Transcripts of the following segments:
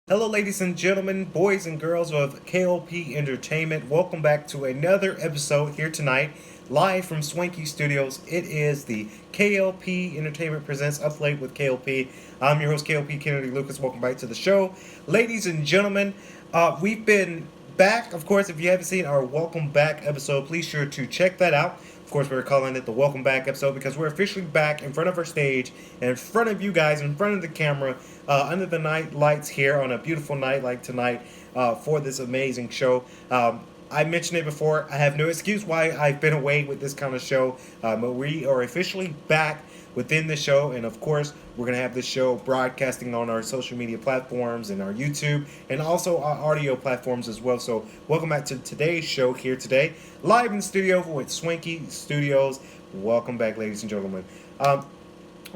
Hello, ladies and gentlemen, boys and girls of K.L.P. Entertainment. Welcome back to another episode here tonight, live from Swanky Studios. It is the K.L.P. Entertainment Presents Up Late with K.L.P. I'm your host, K.L.P. Kennedy Lucas. Welcome back to the show. Ladies and gentlemen, we've been back. Of course, if you haven't seen our Welcome Back episode, please sure to check that out. Of course, we're calling it the Welcome Back episode because we're officially back in front of our stage and in front of you guys, in front of the camera, under the night lights here on a beautiful night like tonight for this amazing show. I mentioned it before. I have no excuse why I've been away with this kind of show, but we are officially back within the show, and of course we're going to have this show broadcasting on our social media platforms and our YouTube and also our audio platforms as well. So welcome back to today's show here today, live in the studio with Swanky Studios. Welcome back, ladies and gentlemen.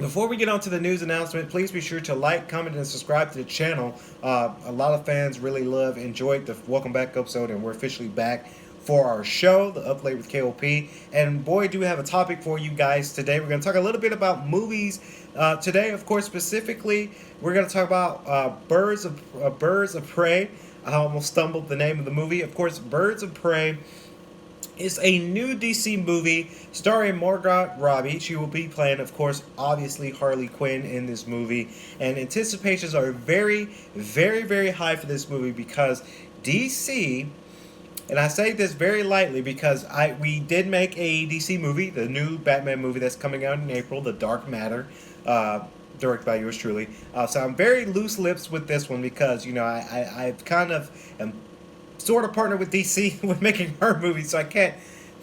Before we get on to the news announcement, please be sure to like, comment, and subscribe to the channel. A lot of fans really enjoyed the Welcome Back episode, and we're officially back for our show, the Up Late with K.L.P. And boy, do we have a topic for you guys today. We're going to talk a little bit about movies today. Of course, specifically, we're going to talk about Birds of Prey. I almost stumbled the name of the movie. Of course, Birds of Prey is a new DC movie starring Margot Robbie. She will be playing, of course, obviously Harley Quinn in this movie. And anticipations are very, very, very high for this movie because DC, and I say this very lightly because we did make a DC movie, the new Batman movie that's coming out in April, The Dark Matter, directed by yours truly. So I'm very loose lips with this one because, I've kind of am sort of partnered with DC with making her movies, so I can't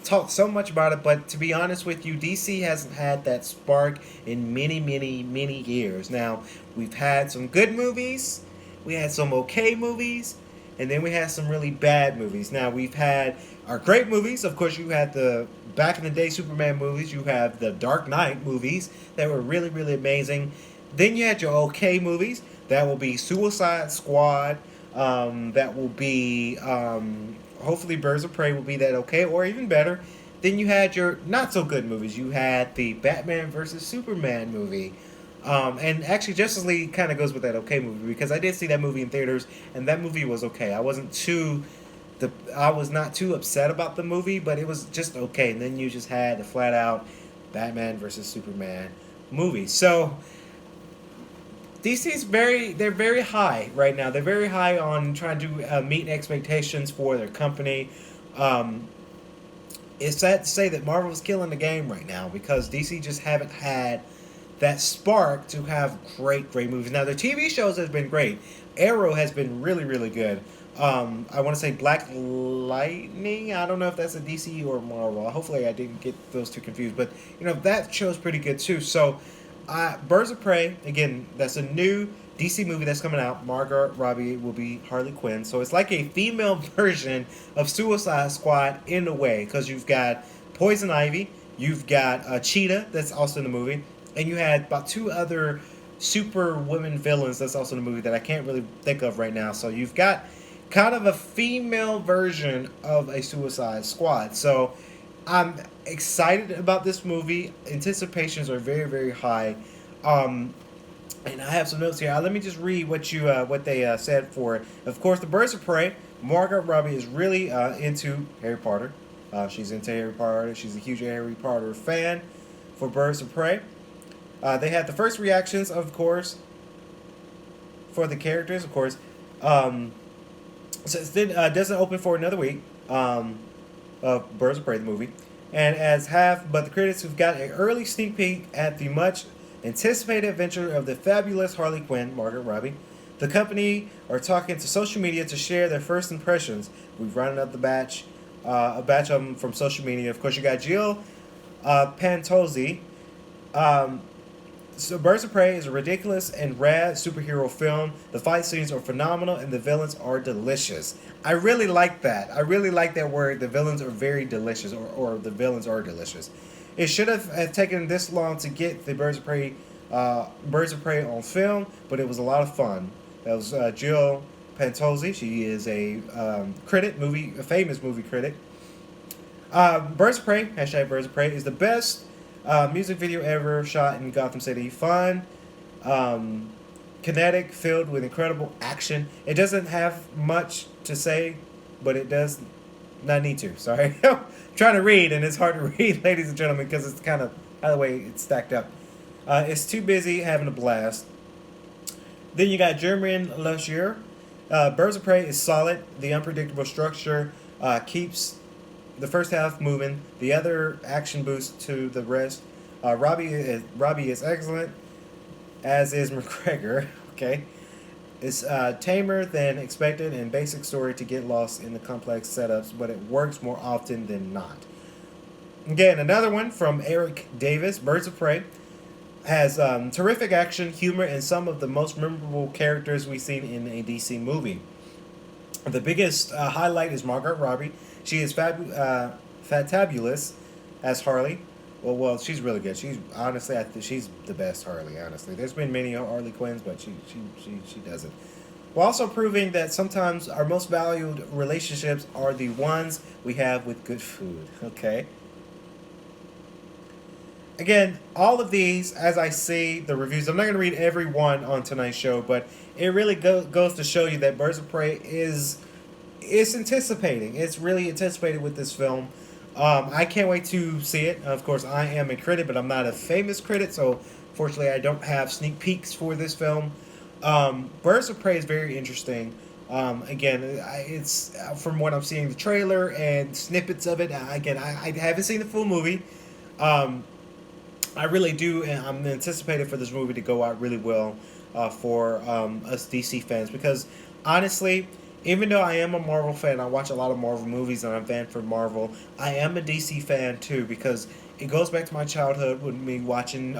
talk so much about it. But to be honest with you, DC hasn't had that spark in many, many, many years. Now, we've had some good movies, we had some okay movies, and then we had some really bad movies. Now, we've had our great movies. Of course, you had the back in the day Superman movies. You have the Dark Knight movies that were really, really amazing. Then you had your okay movies. That will be Suicide Squad. That will be, hopefully Birds of Prey will be that okay, or even better. Then you had your not so good movies. You had the Batman versus Superman movie. And actually Justice League kind of goes with that okay movie because I did see that movie in theaters and that movie was okay. I was not too upset about the movie, but it was just okay. And then you just had the flat out Batman versus Superman movie. So DC's they're very high right now. They're very high on trying to meet expectations for their company. It's sad to say that Marvel's killing the game right now because DC just haven't had that spark to have great movies. Now, their TV shows have been great. Arrow has been really, really good. I want to say Black Lightning. I don't know if that's a DC or Marvel. Hopefully, I didn't get those two confused. But, that show's pretty good, too. So, Birds of Prey, again, that's a new DC movie that's coming out. Margot Robbie will be Harley Quinn. So, it's like a female version of Suicide Squad in a way. Because you've got Poison Ivy. You've got Cheetah, that's also in the movie. And you had about two other super women villains that's also in the movie that I can't really think of right now. So you've got kind of a female version of a Suicide Squad. So I'm excited about this movie. Anticipations are very, very high. And I have some notes here. Let me just read what they said for it. Of course, the Birds of Prey. Margot Robbie is really into Harry Potter. She's into Harry Potter. She's a huge Harry Potter fan for Birds of Prey. They had the first reactions, of course, for the characters, of course. So it doesn't open for another week of Birds of Prey, the movie. And but the critics who've got an early sneak peek at the much anticipated adventure of the fabulous Harley Quinn, Margot Robbie. The company are talking to social media to share their first impressions. We've rounded up a batch of them from social media. Of course, you got Jill Pantozzi. Um, so Birds of Prey is a ridiculous and rad superhero film. The fight scenes are phenomenal and the villains are delicious. I really like that. I really like that word. The villains are very delicious, or the villains are delicious. It should have taken this long to get the Birds of Prey on film, but it was a lot of fun. That was Jill Pantozzi. She is a famous movie critic. Birds of Prey, hashtag Birds of Prey, is the best music video ever shot in Gotham City. Fun, um, kinetic, filled with incredible action. It doesn't have much to say, but it does not need to. Sorry. I'm trying to read, and it's hard to read, ladies and gentlemen, because it's kind of, by the way, it's stacked up. It's too busy having a blast. Then you got German Lushier. Birds of Prey is solid. The unpredictable structure keeps the first half moving. The other action boost to the rest. Robbie is excellent, as is McGregor. Okay, it's tamer than expected and basic story to get lost in the complex setups, but it works more often than not. Again, another one from Eric Davis. Birds of Prey has terrific action, humor, and some of the most memorable characters we've seen in a DC movie. The biggest highlight is Margaret Robbie. She is fantabulous as Harley. She's really good. She's honestly, I think she's the best Harley. Honestly, there's been many Harley Quinns, but she does it. While also proving that sometimes our most valued relationships are the ones we have with good food. Okay. Again, all of these, as I see the reviews, I'm not going to read every one on tonight's show, but it really goes to show you that Birds of Prey is anticipating. It's really anticipated with this film. I can't wait to see it. Of course, I am a critic, but I'm not a famous critic, so fortunately, I don't have sneak peeks for this film. Birds of Prey is very interesting. Again, it's from what I'm seeing the trailer and snippets of it. Again, I haven't seen the full movie. I really do, and I'm anticipated for this movie to go out really well for us DC fans, because honestly, even though I am a Marvel fan, I watch a lot of Marvel movies and I'm a fan for Marvel, I am a DC fan too, because it goes back to my childhood with me watching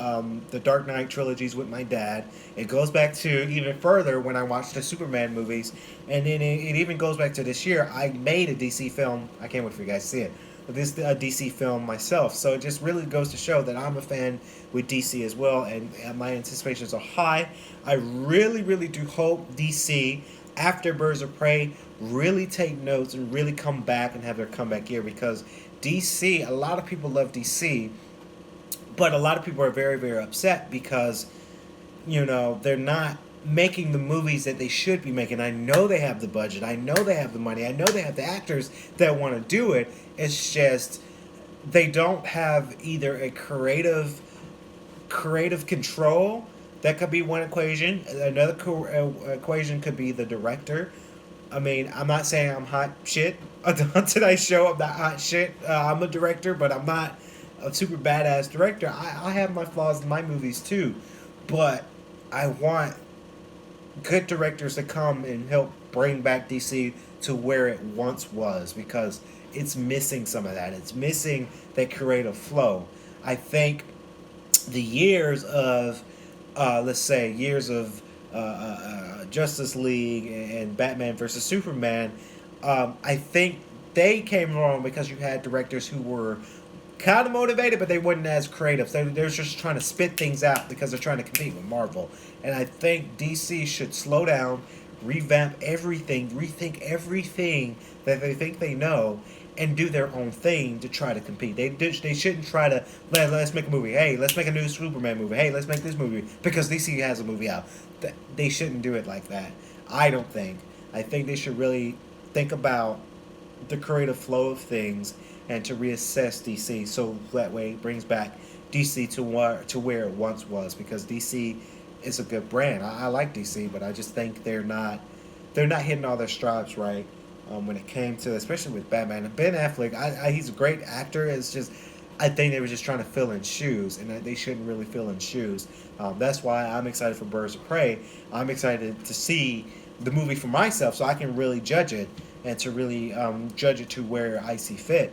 the Dark Knight trilogies with my dad. It goes back to even further when I watched the Superman movies, and then it even goes back to this year. I made a DC film. I can't wait for you guys to see it. This DC film myself, so it just really goes to show that I'm a fan with DC as well, and my anticipations are high. I really, really do hope DC, after Birds of Prey, really take notes and really come back and have their comeback year, because DC, a lot of people love DC, but a lot of people are very, very upset because, they're not making the movies that they should be making. I know they have the budget. I know they have the money. I know they have the actors that want to do it. It's just they don't have either a creative control. That could be one equation. Another equation could be the director. I mean, I'm not saying I'm hot shit on tonight's show. I'm not hot shit. I'm a director, but I'm not a super badass director. I have my flaws in my movies too, but I want good directors to come and help bring back DC to where it once was, because it's missing some of that. It's missing that creative flow. I think the years of, Justice League and Batman versus Superman, I think they came along because you had directors who were kind of motivated, but they weren't as creative. They're just trying to spit things out because they're trying to compete with Marvel. And I think DC should slow down, revamp everything, rethink everything that they think they know, and do their own thing to try to compete. They shouldn't try to, let's make a movie. Hey, let's make a new Superman movie. Hey, let's make this movie because DC has a movie out. They shouldn't do it like that. I don't think. I think they should really think about the creative flow of things and to reassess DC, so that way it brings back DC to where it once was, because DC is a good brand. I like DC, but I just think they're not hitting all their stripes right when it came to, especially with Batman. And Ben Affleck, he's a great actor. It's just, I think they were just trying to fill in shoes, and they shouldn't really fill in shoes. That's why I'm excited for Birds of Prey. I'm excited to see the movie for myself, so I can really judge it and to really judge it to where I see fit.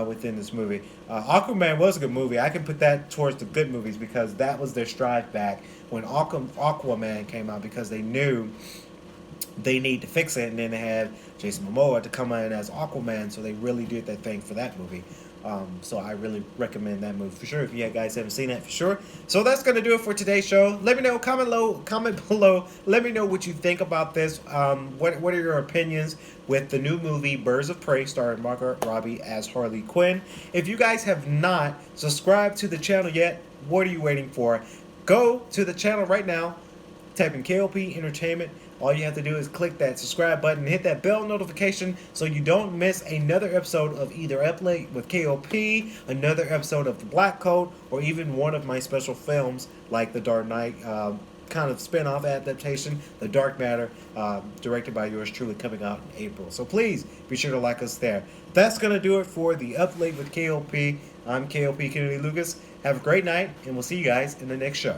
within this movie. Aquaman was a good movie. I can put that towards the good movies because that was their strive back when Aquaman came out, because they knew they need to fix it, and then they had Jason Momoa to come in as Aquaman, so they really did that thing for that movie. So I really recommend that movie for sure. If you guys haven't seen that, for sure. So that's gonna do it for today's show. Let me know, comment below. Let me know what you think about this. What are your opinions with the new movie Birds of Prey, starring Margot Robbie as Harley Quinn? If you guys have not subscribed to the channel yet, what are you waiting for? Go to the channel right now. Type in K.L.P Entertainment. All you have to do is click that subscribe button and hit that bell notification so you don't miss another episode of either Up-Late with K.L.P, another episode of The Black Coat, or even one of my special films like The Dark Knight kind of spin-off adaptation, The Dark Matter, directed by yours truly, coming out in April. So please be sure to like us there. That's going to do it for the Up-Late with K.L.P. I'm K.L.P. Kennedy Lucas. Have a great night, and we'll see you guys in the next show.